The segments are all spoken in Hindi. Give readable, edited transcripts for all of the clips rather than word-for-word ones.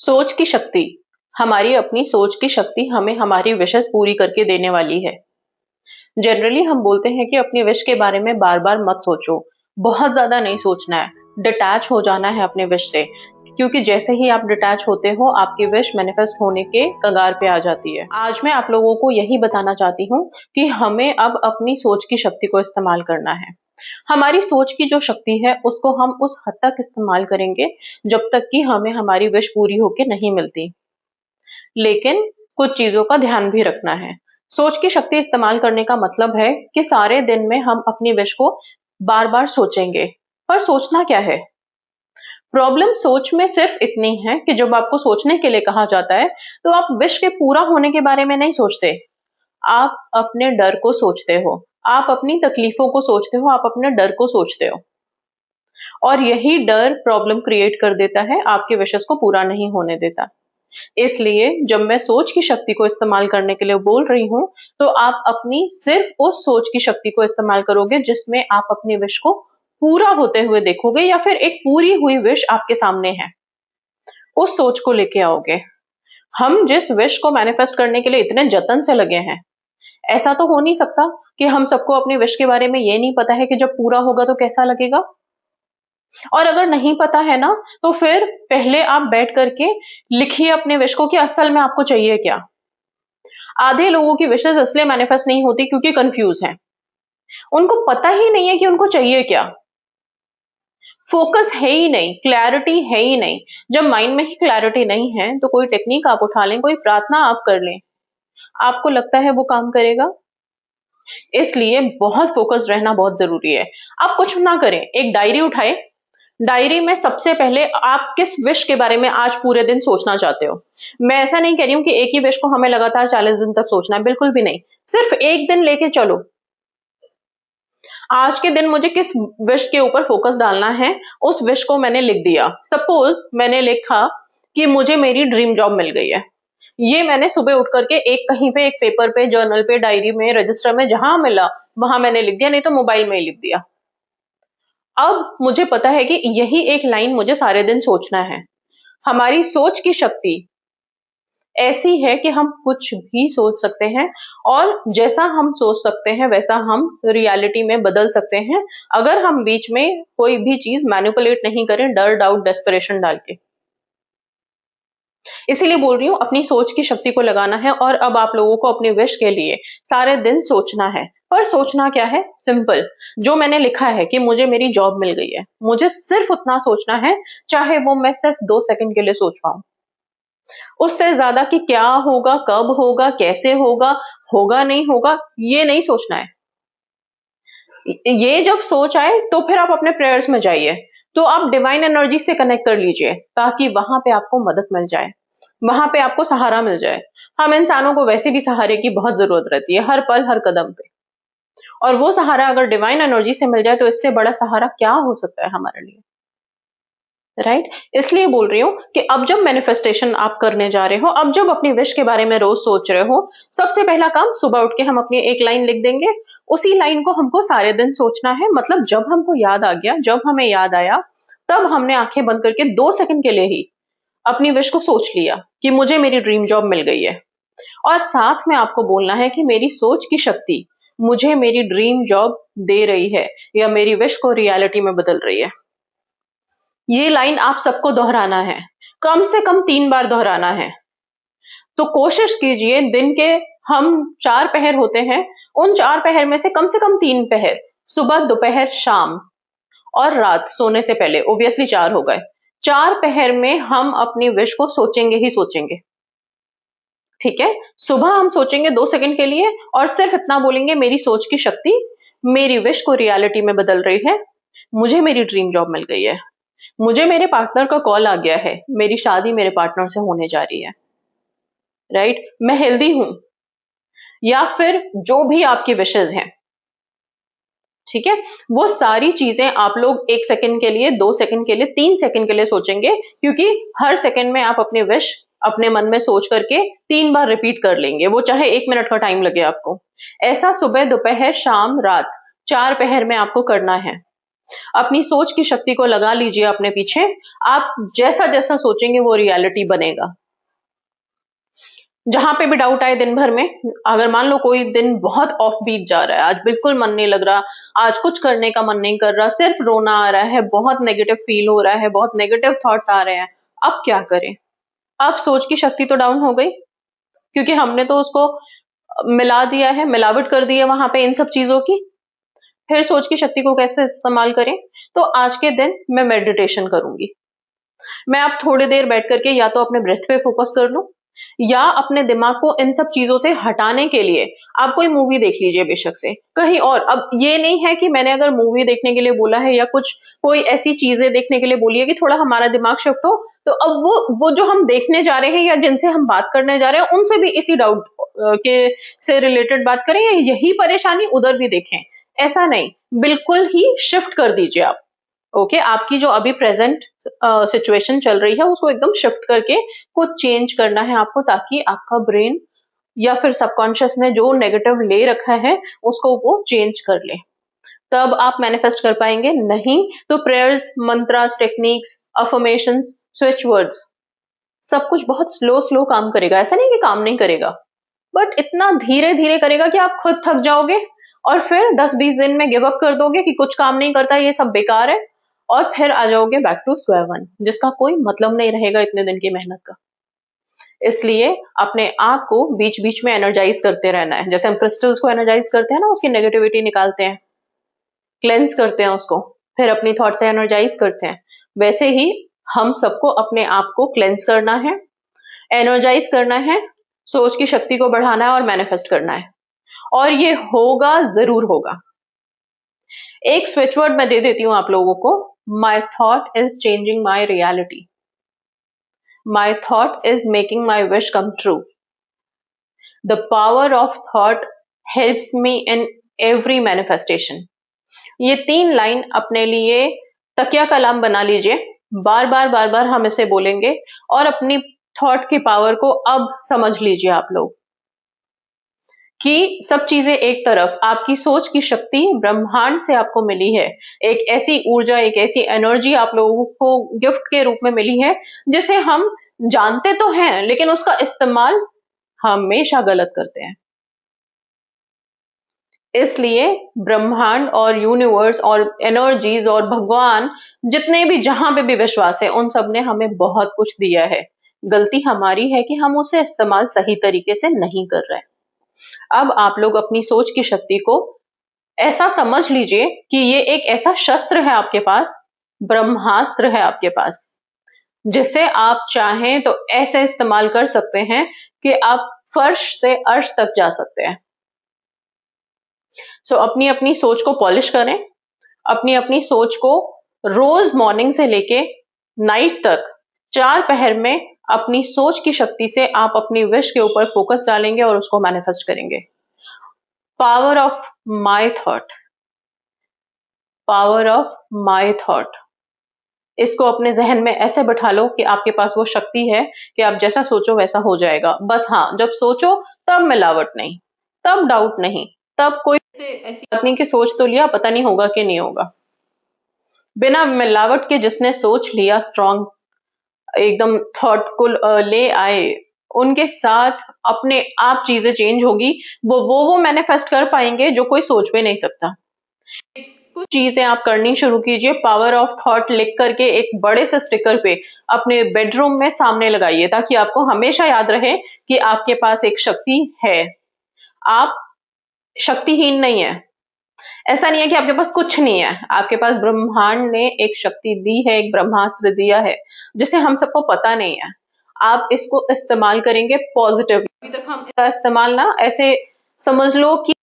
सोच की शक्ति, हमारी अपनी सोच की शक्ति हमें हमारी विशेस पूरी करके देने वाली है। जनरली हम बोलते हैं कि अपनी विश के बारे में बार बार मत सोचो, बहुत ज्यादा नहीं सोचना है, डिटैच हो जाना है अपने विश से, क्योंकि जैसे ही आप डिटैच होते हो आपकी विश मैनिफेस्ट होने के कगार पे आ जाती है। आज मैं आप लोगों को यही बताना चाहती हूँ कि हमें अब अपनी सोच की शक्ति को इस्तेमाल करना है। हमारी सोच की जो शक्ति है उसको हम उस हद तक इस्तेमाल करेंगे जब तक कि हमें हमारी विश पूरी होके नहीं मिलती। लेकिन कुछ चीजों का ध्यान भी रखना है। सोच की शक्ति इस्तेमाल करने का मतलब है कि सारे दिन में हम अपनी विश को बार बार सोचेंगे। पर सोचना क्या है? प्रॉब्लम सोच में सिर्फ इतनी है कि जब आपको सोचने के लिए कहा जाता है तो आप विश के पूरा होने के बारे में नहीं सोचते, आप अपने डर को सोचते हो, आप अपनी तकलीफों को सोचते हो, आप अपने डर को सोचते हो। और यही डर प्रॉब्लम क्रिएट कर देता है, आपके विशेस को पूरा नहीं होने देता। इसलिए जब मैं सोच की शक्ति को इस्तेमाल करने के लिए बोल रही हूँ, तो आप अपनी सिर्फ उस सोच की शक्ति को इस्तेमाल करोगे जिसमें आप अपनी विश को पूरा होते हुए देखोगे, या फिर एक पूरी हुई विश आपके सामने है, उस सोच को लेके आओगे। हम जिस विश को मैनिफेस्ट करने के लिए इतने जतन से लगे हैं, ऐसा तो हो नहीं सकता कि हम सबको अपनी विश के बारे में ये नहीं पता है कि जब पूरा होगा तो कैसा लगेगा। और अगर नहीं पता है ना, तो फिर पहले आप बैठ करके लिखिए अपने विश को कि असल में आपको चाहिए क्या। आधे लोगों की विशेस इसलिए मैनिफेस्ट नहीं होती क्योंकि कंफ्यूज हैं, उनको पता ही नहीं है कि उनको चाहिए क्या। फोकस है ही नहीं, क्लैरिटी है ही नहीं। जब माइंड में ही क्लैरिटी नहीं है तो कोई टेक्निक आप उठा लें, कोई प्रार्थना आप कर लें, आपको लगता है वो काम करेगा? इसलिए बहुत फोकस रहना बहुत जरूरी है। आप कुछ ना करें, एक डायरी उठाए, डायरी में सबसे पहले आप किस विश के बारे में आज पूरे दिन सोचना चाहते हो। मैं ऐसा नहीं कह रही हूं कि एक ही विश को हमें लगातार 40 दिन तक सोचना है, बिल्कुल भी नहीं। सिर्फ एक दिन लेके चलो, आज के दिन मुझे किस विश के ऊपर फोकस डालना है, उस विश को मैंने लिख दिया। सपोज मैंने लिखा कि मुझे मेरी ड्रीम जॉब मिल गई है। ये मैंने सुबह उठ करके एक कहीं पे, एक पेपर पे, जर्नल पे, डायरी में, रजिस्टर में, जहां मिला वहां मैंने लिख दिया, नहीं तो मोबाइल में ही लिख दिया। अब मुझे पता है कि यही एक लाइन मुझे सारे दिन सोचना है। हमारी सोच की शक्ति ऐसी है कि हम कुछ भी सोच सकते हैं, और जैसा हम सोच सकते हैं वैसा हम रियलिटी में बदल सकते हैं, अगर हम बीच में कोई भी चीज मैनिपुलेट नहीं करें डर, डाउट, डेस्परेशन डाल के। इसीलिए बोल रही हूँ अपनी सोच की शक्ति को लगाना है, और अब आप लोगों को अपने विश के लिए सारे दिन सोचना है। पर सोचना क्या है? सिंपल। जो मैंने लिखा है कि मुझे मेरी जॉब मिल गई है, मुझे सिर्फ उतना सोचना है, चाहे वो मैं सिर्फ 2 सेकंड के लिए सोच पाऊं। उससे ज्यादा कि क्या होगा, कब होगा, कैसे होगा, होगा नहीं होगा, ये नहीं सोचना है। ये जब सोच आए तो फिर आप अपने प्रेयर्स में जाइए, तो आप डिवाइन एनर्जी से कनेक्ट कर लीजिए, ताकि वहां पे आपको मदद मिल जाए, वहां पे आपको सहारा मिल जाए। हम इंसानों को वैसे भी सहारे की बहुत जरूरत रहती है, हर पल, हर कदम पे। और वो सहारा अगर डिवाइन एनर्जी से मिल जाए तो इससे बड़ा सहारा क्या हो सकता है हमारे लिए, राइट? इसलिए बोल रही हूँ कि अब जब मैनिफेस्टेशन आप करने जा रहे हो, अब जब अपनी विश के बारे में रोज सोच रहे हो, सबसे पहला काम सुबह उठ के हम अपनी एक लाइन लिख देंगे। उसी लाइन को हमको सारे दिन सोचना है, मतलब जब हमको याद आ गया, जब हमें याद आया, तब हमने आंखें बंद करके 2 सेकंड के लिए ही अपनी विश को सोच लिया कि मुझे मेरी ड्रीम जॉब मिल गई है। और साथ में आपको बोलना है कि मेरी सोच की शक्ति मुझे मेरी ड्रीम जॉब दे रही है, या मेरी विश को रियलिटी में बदल रही है। ये लाइन आप सबको दोहराना है, कम से कम 3 बार दोहराना है। तो कोशिश कीजिए, दिन के हम 4 पहर होते हैं, उन 4 पहर में से कम 3 पहर, सुबह, दोपहर, शाम और रात सोने से पहले, ओब्वियसली 4 हो गए, 4 पहर में हम अपनी विश को सोचेंगे ही सोचेंगे। ठीक है? सुबह हम सोचेंगे 2 सेकंड के लिए, और सिर्फ इतना बोलेंगे, मेरी सोच की शक्ति मेरी विश को रियलिटी में बदल रही है, मुझे मेरी ड्रीम जॉब मिल गई है, मुझे मेरे पार्टनर का कॉल आ गया है, मेरी शादी मेरे पार्टनर से होने जा रही है, राइट? मैं हेल्दी हूं, या फिर जो भी आपकी विशेज हैं। ठीक है? वो सारी चीजें आप लोग 1 सेकंड के लिए, 2 सेकंड के लिए, 3 सेकंड के लिए सोचेंगे, क्योंकि हर सेकंड में आप अपने विश अपने मन में सोच करके 3 बार रिपीट कर लेंगे, वो चाहे 1 मिनट का टाइम लगे आपको। ऐसा सुबह, दोपहर, शाम, रात, 4 पहर में आपको करना है। अपनी सोच की शक्ति को लगा लीजिए अपने पीछे। आप जैसा जैसा सोचेंगे वो रियलिटी बनेगा। जहां पे भी डाउट आए दिन भर में, अगर मान लो कोई दिन बहुत ऑफ बीट जा रहा है, आज बिल्कुल मन नहीं लग रहा, आज कुछ करने का मन नहीं कर रहा, सिर्फ रोना आ रहा है, बहुत नेगेटिव फील हो रहा है, बहुत नेगेटिव थॉट्स आ रहे हैं, अब क्या करें? अब सोच की शक्ति तो डाउन हो गई, क्योंकि हमने तो उसको मिला दिया है, मिलावट कर दी है वहां पे इन सब चीजों की। फिर सोच की शक्ति को कैसे इस्तेमाल करें? तो आज के दिन मैं मेडिटेशन करूंगी। मैं अब थोड़ी देर बैठ करके या तो अपने ब्रेथ पे फोकस कर लूं, या अपने दिमाग को इन सब चीजों से हटाने के लिए आप कोई मूवी देख लीजिए बेशक से कहीं और। अब ये नहीं है कि मैंने अगर मूवी देखने के लिए बोला है या कुछ कोई ऐसी चीजें देखने के लिए बोली है कि थोड़ा हमारा दिमाग शिफ्ट हो, तो अब वो जो हम देखने जा रहे हैं या जिनसे हम बात करने जा रहे हैं उनसे भी इसी डाउट के से रिलेटेड बात करें, या यही परेशानी उधर भी देखें। ऐसा नहीं, बिल्कुल ही शिफ्ट कर दीजिए आप। ओके, आपकी जो अभी प्रेजेंट सिचुएशन चल रही है उसको एकदम शिफ्ट करके कुछ चेंज करना है आपको, ताकि आपका ब्रेन या फिर सबकॉन्शियस ने जो नेगेटिव ले रखा है उसको वो चेंज कर ले। तब आप मैनिफेस्ट कर पाएंगे। नहीं तो prayers, mantras, techniques, affirmations, switch words, सब कुछ बहुत स्लो स्लो काम करेगा। ऐसा नहीं कि काम नहीं करेगा, बट इतना धीरे धीरे करेगा कि आप खुद थक जाओगे और फिर 10-20 दिन में गिव अप कर दोगे कि कुछ काम नहीं करता, ये सब बेकार है, और फिर आ जाओगे बैक टू स्क्वायर वन, जिसका कोई मतलब नहीं रहेगा इतने दिन की मेहनत का। इसलिए अपने आप को बीच बीच में एनर्जाइज करते रहना है। जैसे हम क्रिस्टल्स को एनर्जाइज करते हैं ना, उसकी नेगेटिविटी निकालते हैं, क्लेंस करते हैं उसको, फिर अपनी थॉट से एनर्जाइज करते हैं, वैसे ही हम सबको अपने आप को क्लेंस करना है, एनर्जाइज करना है, सोच की शक्ति को बढ़ाना है और मैनिफेस्ट करना है। और ये होगा, जरूर होगा। एक स्विच वर्ड मैं दे देती हूं आप लोगों को। My thought is changing my reality, my thought is making my wish come true, the power of thought helps me in every manifestation. ये 3 लाइन अपने लिए तकिया कलाम बना लीजिए। बार बार हम इसे बोलेंगे और अपनी थॉट की पावर को अब समझ लीजिए आप लोग, कि सब चीजें एक तरफ, आपकी सोच की शक्ति ब्रह्मांड से आपको मिली है। एक ऐसी ऊर्जा, एक ऐसी एनर्जी आप लोगों को गिफ्ट के रूप में मिली है, जिसे हम जानते तो हैं लेकिन उसका इस्तेमाल हमेशा गलत करते हैं। इसलिए ब्रह्मांड और यूनिवर्स और एनर्जीज और भगवान, जितने भी जहां पे भी विश्वास है, उन सब ने हमें बहुत कुछ दिया है। गलती हमारी है कि हम उसे इस्तेमाल सही तरीके से नहीं कर रहे। अब आप लोग अपनी सोच की शक्ति को ऐसा समझ लीजिए कि ये एक ऐसा शस्त्र है आपके पास, ब्रह्मास्त्र है आपके पास, जिसे आप चाहें तो ऐसे इस्तेमाल कर सकते हैं कि आप फर्श से अर्श तक जा सकते हैं। सो अपनी अपनी सोच को पॉलिश करें, अपनी अपनी सोच को रोज मॉर्निंग से लेके नाइट तक 4 पहर में अपनी सोच की शक्ति से आप अपनी विश के ऊपर फोकस डालेंगे और उसको मैनिफेस्ट करेंगे। Power of my thought, power of my thought, इसको अपने जहन में ऐसे बैठा लो कि आपके पास वो शक्ति है कि आप जैसा सोचो वैसा हो जाएगा। बस हाँ, जब सोचो तब मिलावट नहीं, तब डाउट नहीं, तब कोई ऐसी बात नहीं कि सोच तो लिया, पता नहीं होगा कि नहीं होगा। बिना मिलावट के जिसने सोच लिया, स्ट्रॉन्ग एकदम थॉट को ले आए, उनके साथ अपने आप चीजें चेंज होगी। वो मैनिफेस्ट कर पाएंगे जो कोई सोच भी नहीं सकता। कुछ चीजें आप करनी शुरू कीजिए। पावर ऑफ थॉट लिख करके एक बड़े से स्टिकर पे अपने बेडरूम में सामने लगाइए, ताकि आपको हमेशा याद रहे कि आपके पास एक शक्ति है। आप शक्तिहीन नहीं है। ऐसा नहीं है कि आपके पास कुछ नहीं है, आपके पास ब्रह्मांड ने एक शक्ति दी है, एक ब्रह्मास्त्र दिया है, जिसे हम सबको पता नहीं है। आप इसको इस्तेमाल करेंगे पॉजिटिव। अभी तक हम इसका इस्तेमाल ना ऐसे समझ लो कि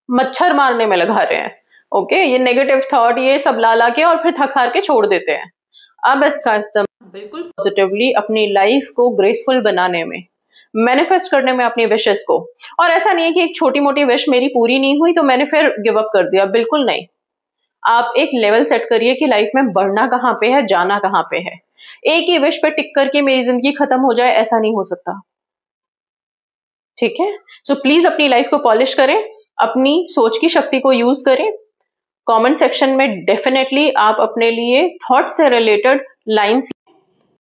मच्छर मारने में लगा रहे हैं। ओके, ये नेगेटिव थॉट ये सब ला ला के और फिर थक हार के छोड़ देते हैं। अब इसका इस्तेमाल बिल्कुल पॉजिटिवली अपनी लाइफ को ग्रेसफुल बनाने में, मैनिफेस्ट करने में, अपनी विशेस को। और ऐसा नहीं है कि एक छोटी मोटी विश मेरी पूरी नहीं हुई तो मैंने फिर गिव अप कर दिया, बिल्कुल नहीं। आप एक लेवल सेट करिए कि लाइफ में बढ़ना कहां पे है, जाना कहां पे है। एक ही विश पे टिक करके मेरी जिंदगी खत्म हो जाए, ऐसा नहीं हो सकता। ठीक है, सो प्लीज अपनी लाइफ को पॉलिश करें, अपनी सोच की शक्ति को यूज करें, कमेंट सेक्शन में डेफिनेटली आप अपने लिए थॉट से रिलेटेड लाइंस,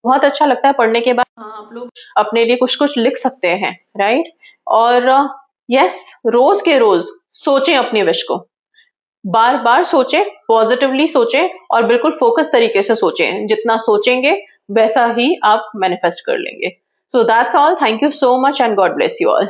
बहुत अच्छा लगता है पढ़ने के बाद। हाँ, आप लोग अपने लिए कुछ कुछ लिख सकते हैं, राइट। और यस, रोज के रोज सोचें अपनी विश को, बार बार सोचें, पॉजिटिवली सोचें और बिल्कुल फोकस तरीके से सोचें। जितना सोचेंगे वैसा ही आप मैनिफेस्ट कर लेंगे। So that's all, thank you so much and God bless you all.